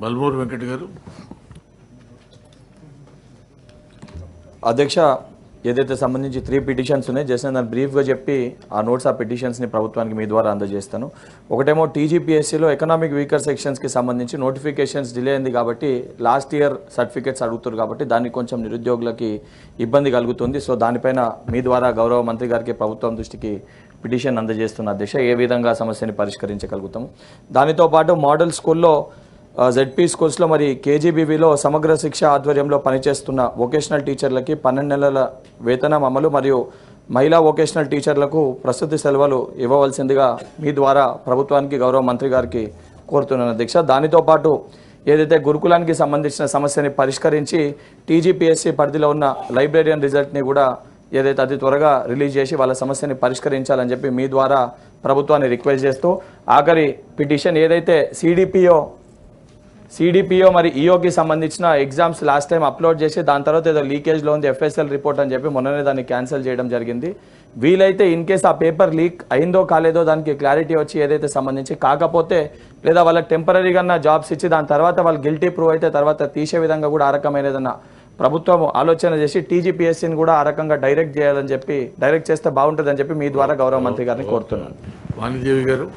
బల్మూరు వెంకట గారు. అధ్యక్ష, ఏదైతే సంబంధించి 3 పిటిషన్స్ ఉన్నాయి, జస్ట్ నేను బ్రీఫ్గా చెప్పి ఆ నోట్స్ ఆ పిటిషన్స్ని ప్రభుత్వానికి మీ ద్వారా అందజేస్తాను. ఒకటేమో టీజీపీఎస్సీలో ఎకనామిక్ వీకర్ సెక్షన్స్కి సంబంధించి నోటిఫికేషన్స్ డిలే అయింది కాబట్టి లాస్ట్ ఇయర్ సర్టిఫికేట్స్ అడుగుతారు కాబట్టి దానికి కొంచెం నిరుద్యోగులకి ఇబ్బంది కలుగుతుంది. సో దానిపైన మీ ద్వారా గౌరవ మంత్రి గారికి ప్రభుత్వం దృష్టికి పిటిషన్ అందజేస్తున్న అధ్యక్ష, ఏ విధంగా సమస్యని పరిష్కరించగలుగుతాము. దానితో పాటు మోడల్ స్కూల్లో జెడ్పీ స్కూల్స్లో మరి కేజీబీవీలో సమగ్ర శిక్ష ఆధ్వర్యంలో పనిచేస్తున్న వొకేషనల్ టీచర్లకి 12 నెలల వేతనం అమలు మరియు మహిళా వొకేషనల్ టీచర్లకు ప్రస్తుత సెలవులు ఇవ్వవలసిందిగా మీ ద్వారా ప్రభుత్వానికి గౌరవ మంత్రి గారికి కోరుతున్నాను అధ్యక్ష. దానితో పాటు ఏదైతే గురుకులానికి సంబంధించిన సమస్యని పరిష్కరించి టీజీపీఎస్సీ పరిధిలో ఉన్న లైబ్రేరియన్ రిజల్ట్ని కూడా ఏదైతే అతి త్వరగా రిలీజ్ చేసి వాళ్ళ సమస్యని పరిష్కరించాలని చెప్పి మీ ద్వారా ప్రభుత్వాన్ని రిక్వెస్ట్ చేస్తూ, ఆఖరి పిటిషన్ ఏదైతే సిడిపిఓ మరి ఈఓకి సంబంధించిన ఎగ్జామ్స్ లాస్ట్ టైం అప్లోడ్ చేసి దాని తర్వాత ఏదో లీకేజ్లో ఉంది ఎఫ్ఎస్ఎల్ రిపోర్ట్ అని చెప్పి మొన్ననే దాన్ని క్యాన్సిల్ చేయడం జరిగింది. వీలైతే ఇన్ కేస్ ఆ పేపర్ లీక్ అయిందో కాలేదో దానికి క్లారిటీ వచ్చి ఏదైతే సంబంధించి కాకపోతే లేదా వాళ్ళకి టెంపరీగా జాబ్స్ ఇచ్చి దాని తర్వాత వాళ్ళు గిల్టీ ప్రూవ్ అయితే తర్వాత తీసే విధంగా కూడా ఆ రకమైనదన్న ప్రభుత్వం ఆలోచన చేసి టీజీపీఎస్సీని కూడా ఆ రకంగా డైరెక్ట్ చేస్తే బాగుంటుందని చెప్పి మీ ద్వారా గౌరవ మంత్రి గారిని కోరుతున్నాను. వాణిదేవి గారు.